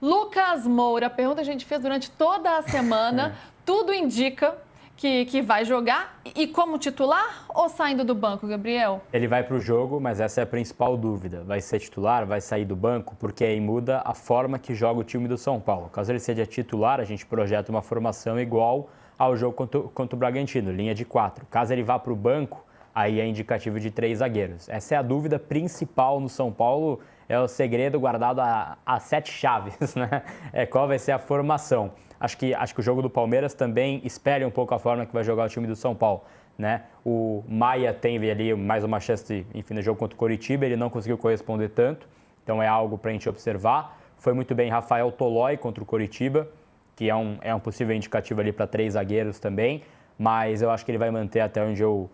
Lucas Moura, a pergunta que a gente fez durante toda a semana, tudo indica que vai jogar e como titular ou saindo do banco, Gabriel? Ele vai para o jogo, mas essa é a principal dúvida. Vai ser titular, vai sair do banco, porque aí muda a forma que joga o time do São Paulo. Caso ele seja titular, a gente projeta uma formação igual ao jogo contra o Bragantino, linha de 4. Caso ele vá para o banco, aí é indicativo de 3 zagueiros. Essa é a dúvida principal no São Paulo, é o segredo guardado a 7 chaves, né? Qual vai ser a formação. Acho que o jogo do Palmeiras também espelha um pouco a forma que vai jogar o time do São Paulo, né? O Maia teve ali mais uma chance, enfim, no jogo contra o Coritiba, ele não conseguiu corresponder tanto, então é algo para a gente observar. Foi muito bem Rafael Tolói contra o Coritiba, que é um possível indicativo ali para 3 zagueiros também, mas eu acho que ele vai manter, até onde eu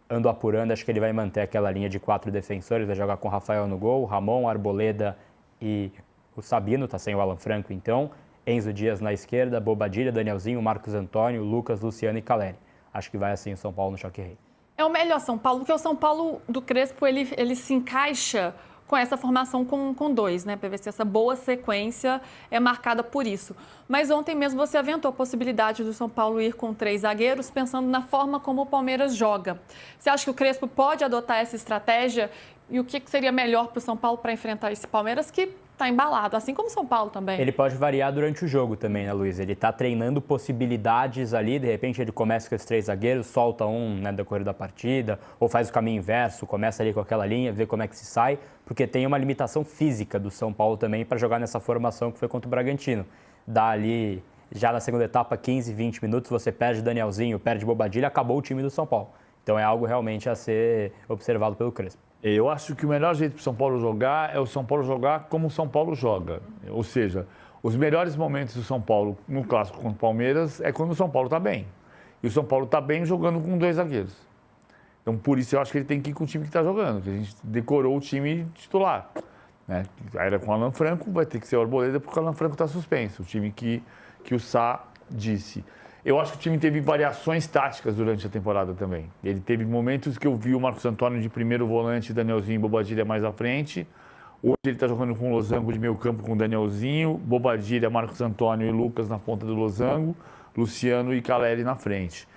ando apurando, acho que ele vai manter aquela linha de 4 defensores, vai jogar com o Rafael no gol, Ramon, Arboleda e o Sabino, tá sem o Alan Franco então, Enzo Dias na esquerda, Bobadilha, Danielzinho, Marcos Antônio, Lucas, Luciano e Caleri. Acho que vai assim o São Paulo no Choque Rei. É o melhor São Paulo, porque o São Paulo do Crespo, ele se encaixa com essa formação com 2, né? Para ver se essa boa sequência é marcada por isso. Mas ontem mesmo você aventou a possibilidade do São Paulo ir com 3 zagueiros, pensando na forma como o Palmeiras joga. Você acha que o Crespo pode adotar essa estratégia? E o que seria melhor para o São Paulo para enfrentar esse Palmeiras que está embalado, assim como o São Paulo também? Ele pode variar durante o jogo também, né, Luiz? Ele está treinando possibilidades ali, de repente ele começa com os 3 zagueiros, solta um, né, no decorrer da partida, ou faz o caminho inverso, começa ali com aquela linha, vê como é que se sai, porque tem uma limitação física do São Paulo também para jogar nessa formação que foi contra o Bragantino. Dá ali, já na segunda etapa, 15, 20 minutos, você perde Danielzinho, perde Bobadilha, acabou o time do São Paulo. Então é algo realmente a ser observado pelo Crespo. Eu acho que o melhor jeito para o São Paulo jogar é o São Paulo jogar como o São Paulo joga. Ou seja, os melhores momentos do São Paulo no clássico contra o Palmeiras é quando o São Paulo está bem. E o São Paulo está bem jogando com 2 zagueiros. Então, por isso, eu acho que ele tem que ir com o time que está jogando. Que a gente decorou o time titular. Né? Era com o Alan Franco, vai ter que ser o Arboleda porque o Alan Franco está suspenso. O time que o Sá disse. Eu acho que o time teve variações táticas durante a temporada também. Ele teve momentos que eu vi o Marcos Antônio de primeiro volante, Danielzinho e Bobadilha mais à frente. Hoje ele está jogando com o losango de meio campo com o Danielzinho, Bobadilha, Marcos Antônio e Lucas na ponta do losango, Luciano e Caleri na frente.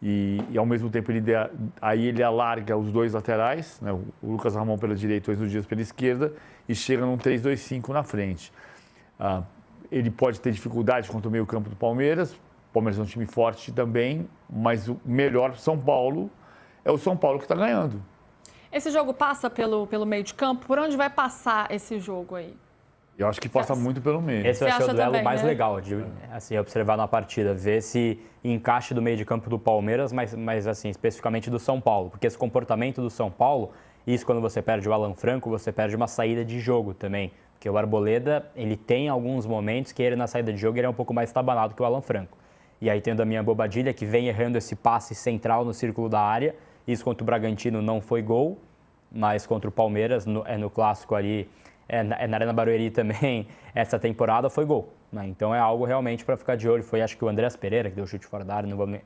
E ao mesmo tempo ele alarga os 2 laterais, né? O Lucas Ramon pela direita, o Enzo Dias pela esquerda, e chega num 3-2-5 na frente. Ele pode ter dificuldade contra o meio campo do Palmeiras. O Palmeiras é um time forte também, mas o melhor São Paulo é o São Paulo que está ganhando. Esse jogo passa pelo meio de campo? Por onde vai passar esse jogo aí? Eu acho que passa muito pelo meio. Esse vai ser o duelo também, mais né? legal de assim, observar na partida, ver esse encaixe do meio de campo do Palmeiras, mas assim, especificamente do São Paulo. Porque esse comportamento do São Paulo, isso quando você perde o Alan Franco, você perde uma saída de jogo também. Porque o Arboleda, ele tem alguns momentos que ele na saída de jogo ele é um pouco mais estabanado que o Alan Franco. E aí tem a Damian Bobadilha, que vem errando esse passe central no círculo da área. Isso contra o Bragantino não foi gol, mas contra o Palmeiras, no clássico ali, na Arena Barueri também, essa temporada foi gol. Né? Então é algo realmente para ficar de olho. Foi acho que o Andreas Pereira que deu o chute fora da área, não vou me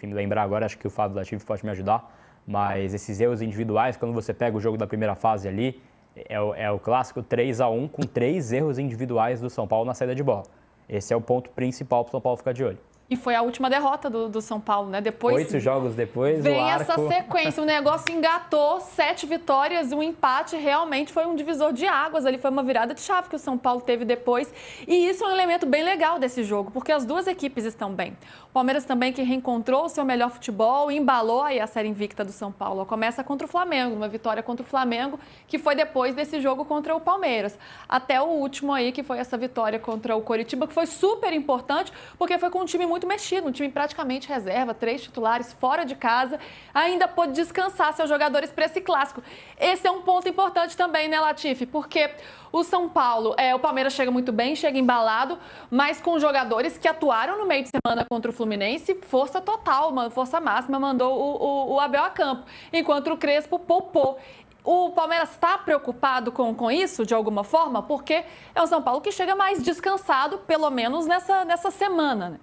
lembrar agora, acho que o Fábio Latifi pode me ajudar. Mas esses erros individuais, quando você pega o jogo da primeira fase ali, é o clássico 3-1 com 3 erros individuais do São Paulo na saída de bola. Esse é o ponto principal para o São Paulo ficar de olho. E foi a última derrota do São Paulo, né? Depois 8 jogos depois, vem o arco... essa sequência, o negócio engatou, 7 vitórias, um empate, realmente foi um divisor de águas, ali foi uma virada de chave que o São Paulo teve depois, e isso é um elemento bem legal desse jogo, porque as duas equipes estão bem. O Palmeiras também que reencontrou o seu melhor futebol e embalou aí a série invicta do São Paulo. Começa contra o Flamengo, uma vitória contra o Flamengo, que foi depois desse jogo contra o Palmeiras. Até o último aí, que foi essa vitória contra o Coritiba, que foi super importante, porque foi com um time muito mexido, um time praticamente reserva, 3 titulares fora de casa, ainda pôde descansar seus jogadores para esse clássico. Esse é um ponto importante também, né, Latifi? Porque o São Paulo, o Palmeiras chega muito bem, chega embalado, mas com jogadores que atuaram no meio de semana contra o Fluminense, força total, uma força máxima, mandou o Abel a campo, enquanto o Crespo poupou. O Palmeiras está preocupado com isso, de alguma forma? Porque é o São Paulo que chega mais descansado, pelo menos nessa semana, né?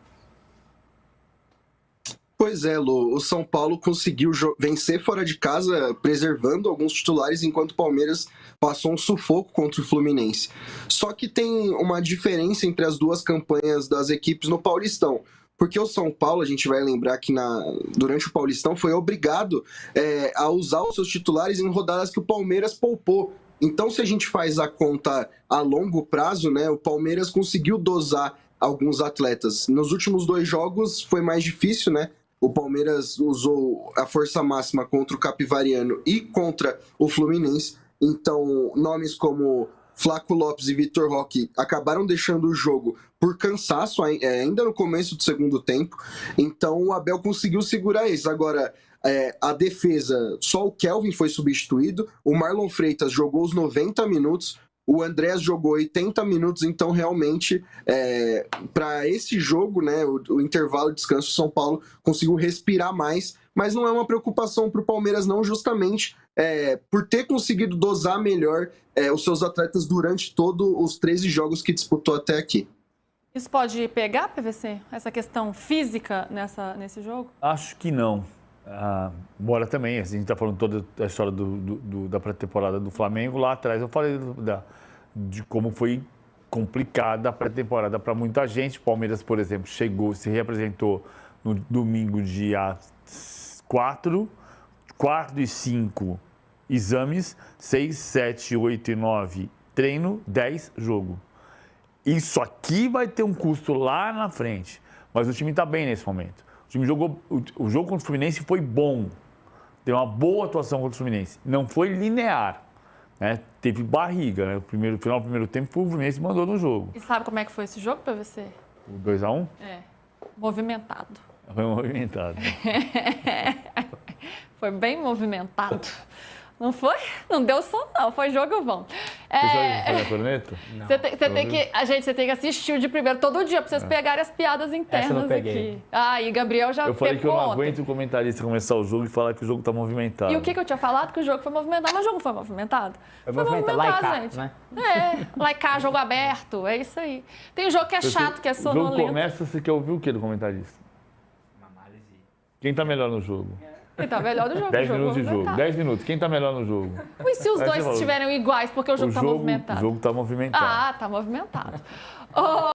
Pois é, Lu, o São Paulo conseguiu vencer fora de casa, preservando alguns titulares, enquanto o Palmeiras passou um sufoco contra o Fluminense. Só que tem uma diferença entre as duas campanhas das equipes no Paulistão. Porque o São Paulo, a gente vai lembrar que durante o Paulistão foi obrigado a usar os seus titulares em rodadas que o Palmeiras poupou. Então, se a gente faz a conta a longo prazo, né, o Palmeiras conseguiu dosar alguns atletas. Nos últimos 2 jogos foi mais difícil, né? O Palmeiras usou a força máxima contra o Capivariano e contra o Fluminense. Então, nomes como Flaco Lopes e Vitor Roque acabaram deixando o jogo por cansaço, ainda no começo do segundo tempo. Então, o Abel conseguiu segurar isso. Agora, a defesa, só o Kelvin foi substituído, o Marlon Freitas jogou os 90 minutos, o Andrés jogou 80 minutos, então realmente para esse jogo, né, o intervalo de descanso, o São Paulo conseguiu respirar mais, mas não é uma preocupação para o Palmeiras não, justamente por ter conseguido dosar melhor os seus atletas durante todos os 13 jogos que disputou até aqui. Isso pode pegar, PVC, essa questão física nesse jogo? Acho que não. Embora também, a gente está falando toda a história da pré-temporada do Flamengo, lá atrás eu falei de como foi complicada a pré-temporada para muita gente. O Palmeiras, por exemplo, se reapresentou no domingo, dia 4 e 5 exames, 6, 7, 8 e 9 treino, 10 jogo. Isso aqui vai ter um custo lá na frente, mas o time está bem nesse momento. O jogo contra o Fluminense foi bom, teve uma boa atuação contra o Fluminense, não foi linear, né? Teve barriga, né? No final do primeiro tempo, o Fluminense mandou no jogo. E sabe como é que foi esse jogo, PVC? O 2-1? Movimentado. Foi movimentado. Foi bem movimentado. Não foi? Não deu som, não. Foi jogão. Você foi na corneta? Você tem que assistir o de primeiro todo dia, pra vocês pegarem as piadas internas eu não peguei. aqui. E Gabriel já Eu falei que eu não ontem. aguento o comentarista começar o jogo e falar que o jogo tá movimentado. E o que eu tinha falado? Que o jogo foi movimentado, mas o jogo não foi movimentado? Foi movimentado, laicar, gente. né? Laicar, jogo aberto, é isso aí. Tem jogo que é chato, que é O jogo sonolento. começa, você quer ouvir o que do comentarista? Uma análise. Quem tá melhor no jogo? Quem tá melhor do jogo? 10 o minutos de jogo. movimentado. 10 minutos. Quem tá melhor no jogo? E se os Aí dois você falou. estiverem iguais, porque o jogo tá movimentado? O jogo tá movimentado. Tá movimentado.